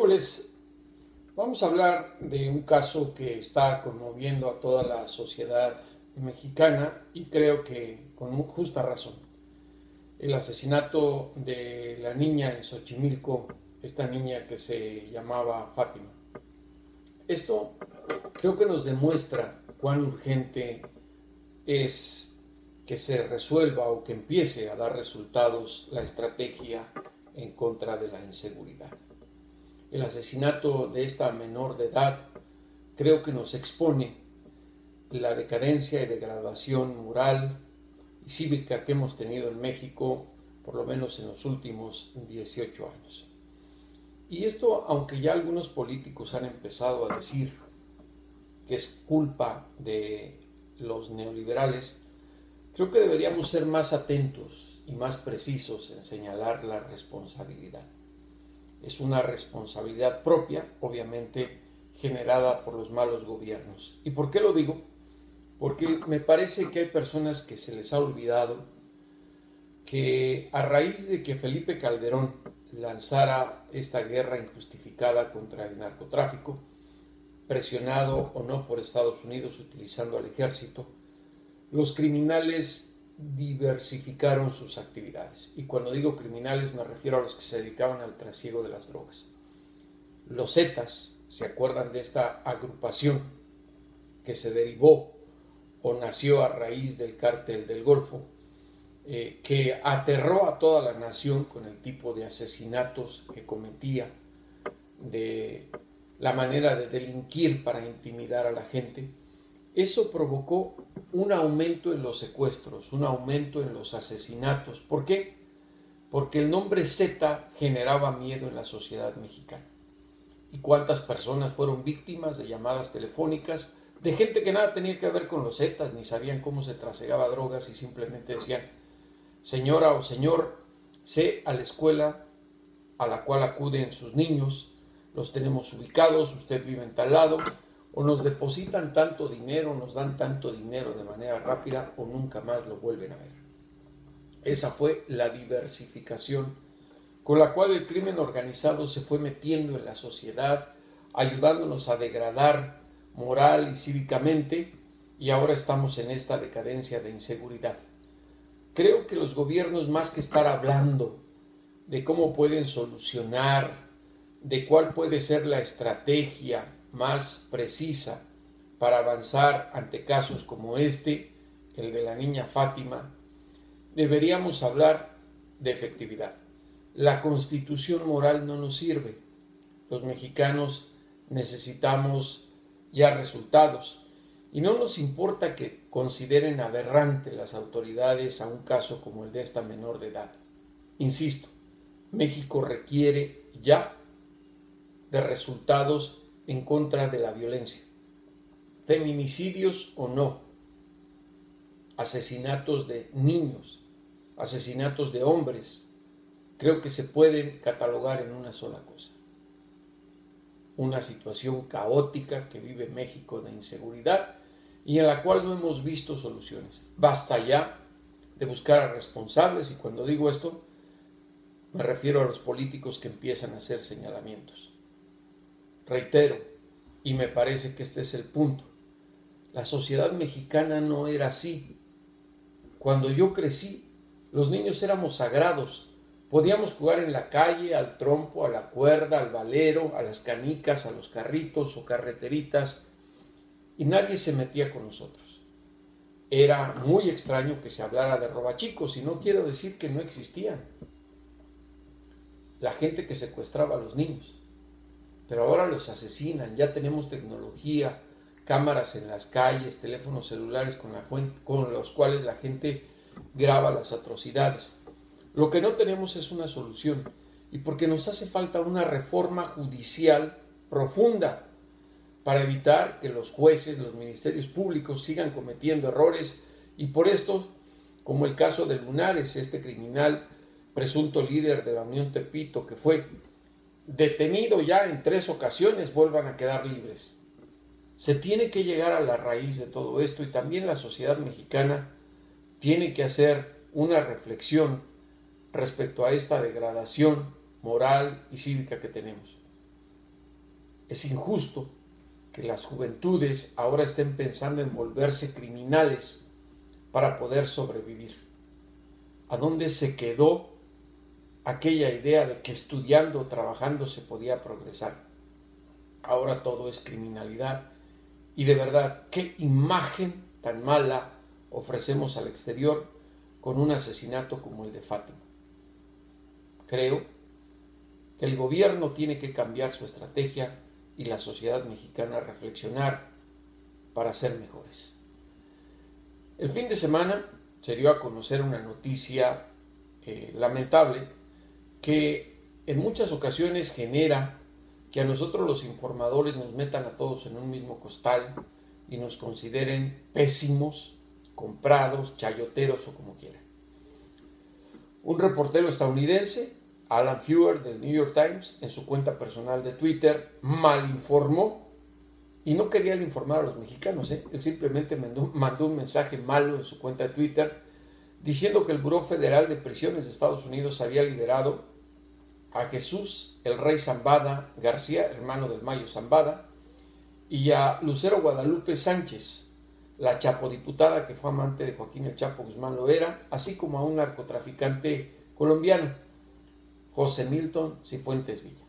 Miércoles vamos a hablar de un caso que está conmoviendo a toda la sociedad mexicana y creo que con muy justa razón. El asesinato de la niña en Xochimilco, esta niña que se llamaba Fátima. Esto creo que nos demuestra cuán urgente es que se resuelva o que empiece a dar resultados la estrategia en contra de la inseguridad. El asesinato de esta menor de edad creo que nos expone la decadencia y degradación moral y cívica que hemos tenido en México, por lo menos en los últimos 18 años. Y esto, aunque ya algunos políticos han empezado a decir que es culpa de los neoliberales, creo que deberíamos ser más atentos y más precisos en señalar la responsabilidad. Es una responsabilidad propia, obviamente generada por los malos gobiernos. ¿Y por qué lo digo? Porque me parece que hay personas que se les ha olvidado que a raíz de que Felipe Calderón lanzara esta guerra injustificada contra el narcotráfico, presionado o no por Estados Unidos utilizando al ejército, los criminales diversificaron sus actividades. Y cuando digo criminales me refiero a los que se dedicaban al trasiego de las drogas. Los Zetas, ¿se acuerdan de esta agrupación que se derivó o nació a raíz del cártel del Golfo, que aterró a toda la nación con el tipo de asesinatos que cometía, de la manera de delinquir para intimidar a la gente? Eso provocó un aumento en los secuestros, un aumento en los asesinatos. ¿Por qué? Porque el nombre Z generaba miedo en la sociedad mexicana. ¿Y cuántas personas fueron víctimas de llamadas telefónicas de gente que nada tenía que ver con los Zetas, ni sabían cómo se trasegaba drogas y simplemente decían: señora o señor, sé a la escuela a la cual acuden sus niños, los tenemos ubicados, usted vive en tal lado, o nos depositan tanto dinero, nos dan tanto dinero de manera rápida, o nunca más lo vuelven a ver. Esa fue la diversificación con la cual el crimen organizado se fue metiendo en la sociedad, ayudándonos a degradar moral y cívicamente, y ahora estamos en esta decadencia de inseguridad. Creo que los gobiernos, más que estar hablando de cómo pueden solucionar, de cuál puede ser la estrategia más precisa para avanzar ante casos como este, el de la niña Fátima, deberíamos hablar de efectividad. La constitución moral no nos sirve. Los mexicanos necesitamos ya resultados y no nos importa que consideren aberrante las autoridades a un caso como el de esta menor de edad. Insisto, México requiere ya de resultados en contra de la violencia, feminicidios o no, asesinatos de niños, asesinatos de hombres, creo que se pueden catalogar en una sola cosa: una situación caótica que vive México de inseguridad y en la cual no hemos visto soluciones. Basta ya de buscar a responsables, y cuando digo esto me refiero a los políticos que empiezan a hacer señalamientos. Reitero, y me parece que este es el punto, la sociedad mexicana no era así. Cuando yo crecí, los niños éramos sagrados. Podíamos jugar en la calle, al trompo, a la cuerda, al valero, a las canicas, a los carritos o carreteritas, y nadie se metía con nosotros. Era muy extraño que se hablara de robachicos, y no quiero decir que no existían. La gente que secuestraba a los niños. Pero ahora los asesinan. Ya tenemos tecnología, cámaras en las calles, teléfonos celulares con los cuales la gente graba las atrocidades. Lo que no tenemos es una solución, y porque nos hace falta una reforma judicial profunda para evitar que los jueces, los ministerios públicos sigan cometiendo errores, y por esto, como el caso de Lunares, este criminal presunto líder de la Unión Tepito que fue detenido ya en 3 ocasiones, vuelvan a quedar libres. Se tiene que llegar a la raíz de todo esto, y también la sociedad mexicana tiene que hacer una reflexión respecto a esta degradación moral y cívica que tenemos. Es injusto que las juventudes ahora estén pensando en volverse criminales para poder sobrevivir. ¿A dónde se quedó aquella idea de que estudiando o trabajando se podía progresar? Ahora todo es criminalidad. Y de verdad, qué imagen tan mala ofrecemos al exterior con un asesinato como el de Fátima. Creo que el gobierno tiene que cambiar su estrategia y la sociedad mexicana reflexionar para ser mejores. El fin de semana se dio a conocer una noticia lamentable que en muchas ocasiones genera que a nosotros los informadores nos metan a todos en un mismo costal y nos consideren pésimos, comprados, chayoteros o como quieran. Un reportero estadounidense, Alan Feuer del New York Times, en su cuenta personal de Twitter, malinformó y no quería informar a los mexicanos. Él simplemente mandó un mensaje malo en su cuenta de Twitter diciendo que el Buró Federal de Prisiones de Estados Unidos había liberado a Jesús el Rey Zambada García, hermano del Mayo Zambada, y a Lucero Guadalupe Sánchez, la chapodiputada que fue amante de Joaquín el Chapo Guzmán Loera, así como a un narcotraficante colombiano, José Milton Cifuentes Villa.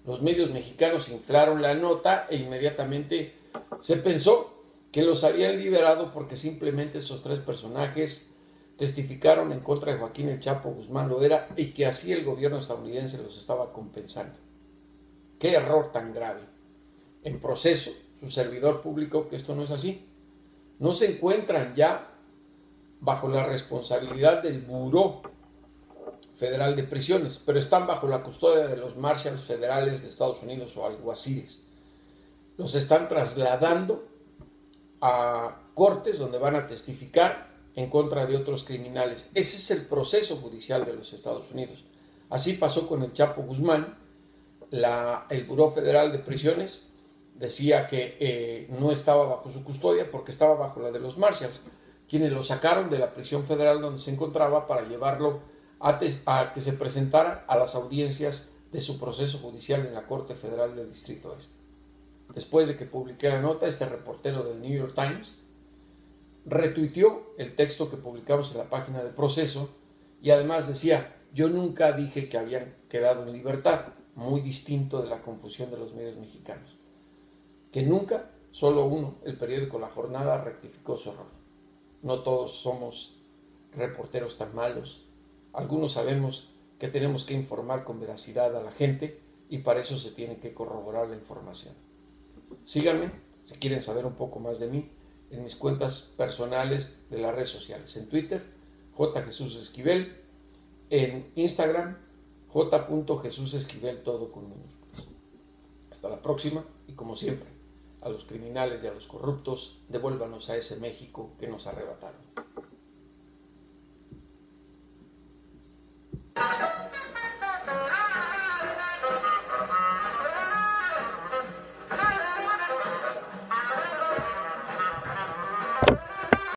Los medios mexicanos inflaron la nota e inmediatamente se pensó que los habían liberado porque simplemente esos tres personajes testificaron en contra de Joaquín el Chapo Guzmán Loera y que así el gobierno estadounidense los estaba compensando. ¡Qué error tan grave! En Proceso, su servidor publicó que esto no es así. No se encuentran ya bajo la responsabilidad del Buró Federal de Prisiones, pero están bajo la custodia de los Marshals Federales de Estados Unidos o alguaciles. Los están trasladando a cortes donde van a testificar en contra de otros criminales. Ese es el proceso judicial de los Estados Unidos. Así pasó con el Chapo Guzmán. El Buró Federal de Prisiones decía que no estaba bajo su custodia porque estaba bajo la de los Marshals, quienes lo sacaron de la prisión federal donde se encontraba para llevarlo a que se presentara a las audiencias de su proceso judicial en la Corte Federal del Distrito Este. Después de que publiqué la nota, este reportero del New York Times retuiteó el texto que publicamos en la página de Proceso y además decía: yo nunca dije que habían quedado en libertad, muy distinto de la confusión de los medios mexicanos. Que nunca, solo uno, el periódico La Jornada, rectificó su error. No todos somos reporteros tan malos. Algunos sabemos que tenemos que informar con veracidad a la gente y para eso se tiene que corroborar la información. Síganme, si quieren saber un poco más de mí, en mis cuentas personales de las redes sociales. En Twitter, J. Jesús Esquivel. En Instagram, J. Jesús Esquivel, todo con minúsculas. Hasta la próxima y como siempre, a los criminales y a los corruptos, devuélvanos a ese México que nos arrebataron.